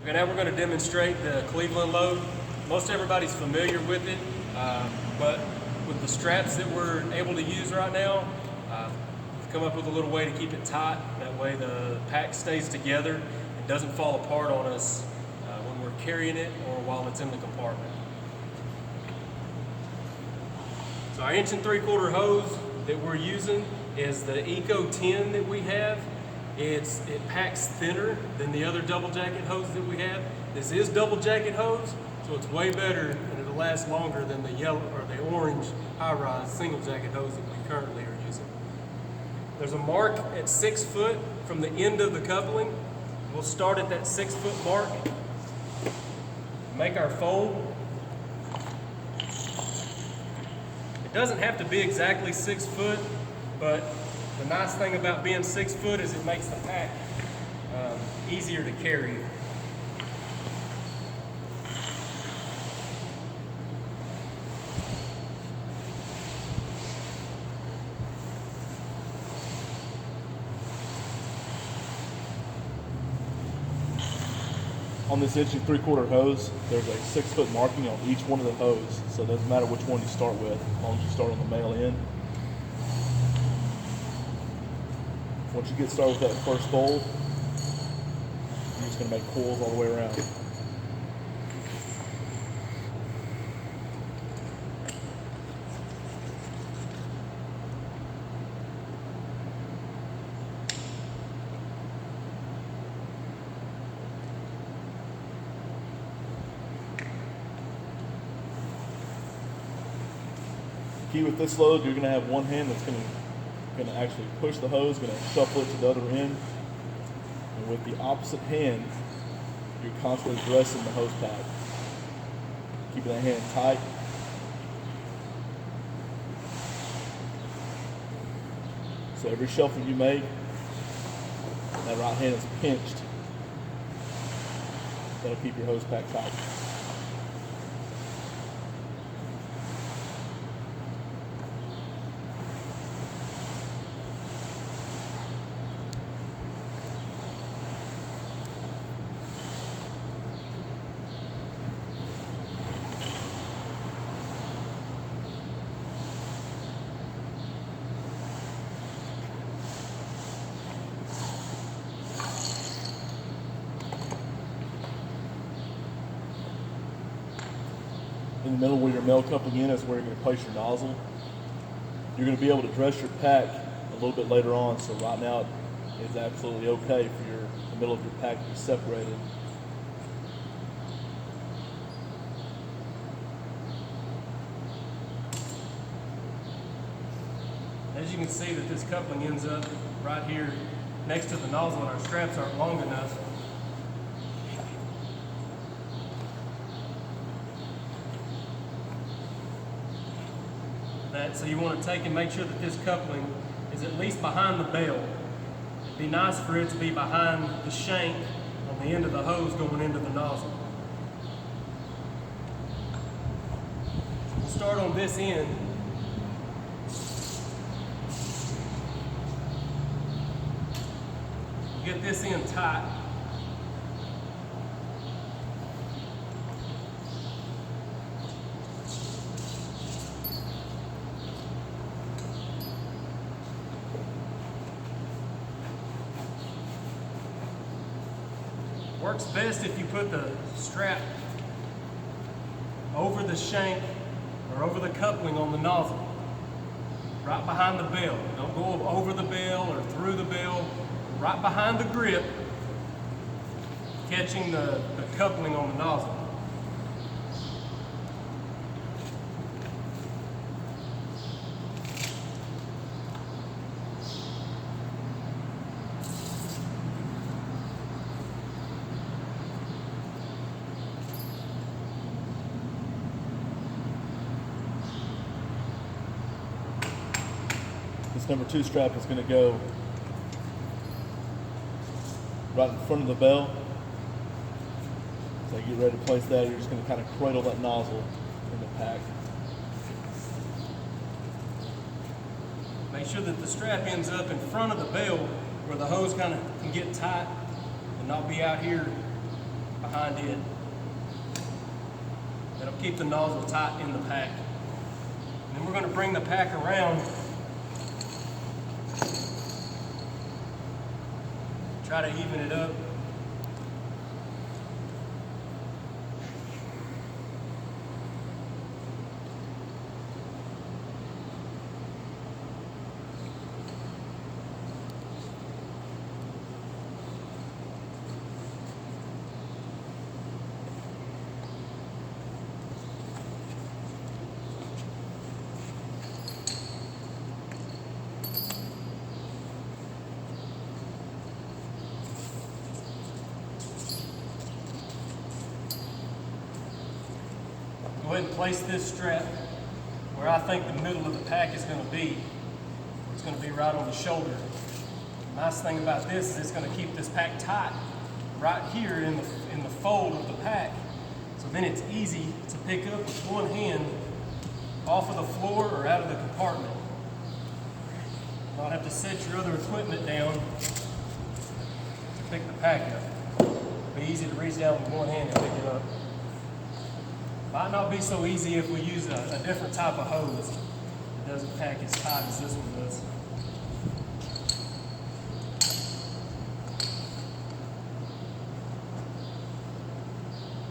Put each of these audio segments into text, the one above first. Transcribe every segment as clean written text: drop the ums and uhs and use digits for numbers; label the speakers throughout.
Speaker 1: Okay, now we're going to demonstrate the Cleveland load. Most everybody's familiar with it, but with the straps that we're able to use right now, we've come up with a little way to keep it tight. That way the pack stays together and doesn't fall apart on us when we're carrying it or while it's in the compartment. So our 1 3/4 hose that we're using is the Eco 10 that we have. It packs thinner than the other double jacket hose that we have. This is double jacket hose, so it's way better and it'll last longer than the yellow or the orange high-rise single jacket hose that we currently are using. There's a mark at 6 foot from the end of the coupling. We'll start at that 6 foot mark, make our fold. It doesn't have to be exactly 6 foot, but the nice thing about being 6 foot is it makes the pack easier to carry.
Speaker 2: On this 1 3/4 hose, there's a 6 foot marking on each one of the hose, so it doesn't matter which one you start with, as long as you start on the male end. Once you get started with that first fold, you're just going to make coils all the way around. Key with this load, you're going to have one hand that's going to actually push the hose, going to shuffle it to the other end, and with the opposite hand, you're constantly dressing the hose pad, keeping that hand tight. So every shuffle you make, that right hand is pinched. That'll keep your hose pack tight. In the middle where your male coupling in is where you're going to place your nozzle. You're going to be able to dress your pack a little bit later on, so right now it's absolutely okay for the middle of your pack to be separated.
Speaker 1: As you can see that this coupling ends up right here next to the nozzle and our straps aren't long enough. So you want to take and make sure that this coupling is at least behind the bell. It'd be nice for it to be behind the shank on the end of the hose going into the nozzle. We'll start on this end. Get this end tight. Works best if you put the strap over the shank or over the coupling on the nozzle, right behind the bell. Don't go over the bell or through the bell, right behind the grip, catching the coupling on the nozzle.
Speaker 2: This number 2 strap is going to go right in front of the bell. So you get ready to place that, you're just going to kind of cradle that nozzle in the pack.
Speaker 1: Make sure that the strap ends up in front of the bell where the hose kind of can get tight and not be out here behind it. That'll keep the nozzle tight in the pack. And then we're going to bring the pack around. Try to even it up. Go ahead and place this strap where I think the middle of the pack is going to be. It's going to be right on the shoulder. Nice thing about this is it's going to keep this pack tight right here in the fold of the pack. So then it's easy to pick up with one hand off of the floor or out of the compartment. You don't have to set your other equipment down to pick the pack up. It'll be easy to reach down with one hand and pick it up. Might not be so easy if we use a different type of hose. It doesn't pack as tight as this one does.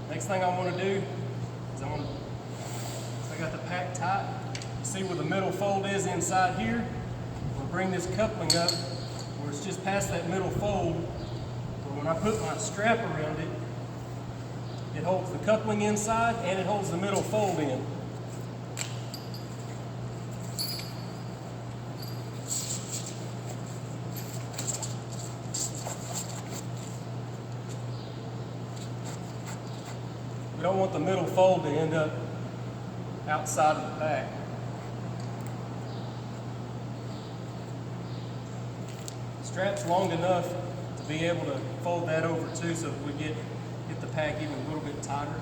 Speaker 1: Next thing I want to do is I got the pack tight. You see where the middle fold is inside here? We'll bring this coupling up where it's just past that middle fold. But when I put my strap around it, it holds the coupling inside and it holds the middle fold in. We don't want the middle fold to end up outside of the pack. The strap's long enough to be able to fold that over too, so that we get the pack even a little bit tighter.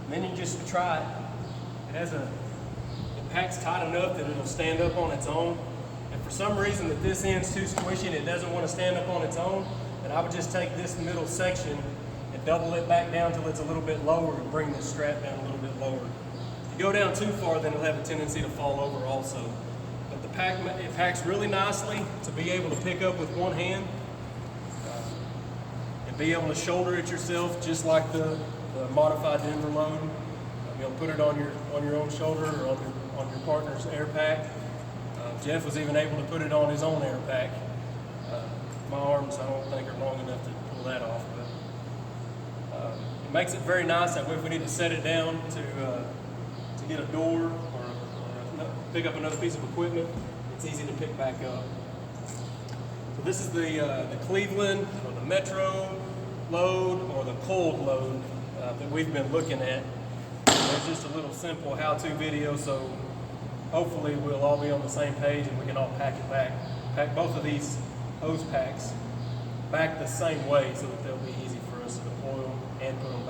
Speaker 1: And then you just try it. The pack's tight enough that it'll stand up on its own. And for some reason that this end's too squishy and it doesn't want to stand up on its own, then I would just take this middle section and double it back down till it's a little bit lower and bring this strap down a little bit lower. If you go down too far, then it'll have a tendency to fall over also. But it packs really nicely to be able to pick up with one hand and be able to shoulder it yourself, just like the modified Denver load. You'll put it on your own shoulder or on your partner's air pack. Jeff was even able to put it on his own air pack. My arms, I don't think, are long enough to pull that off. It makes it very nice. That way, if we need to set it down to get a door or pick up another piece of equipment, it's easy to pick back up. So this is the Cleveland or the Metro load or the coiled load that we've been looking at. It's just a little simple how-to video, so hopefully we'll all be on the same page and we can all pack it back. Pack both of these hose packs back the same way so that they'll be easy for us to oil and put them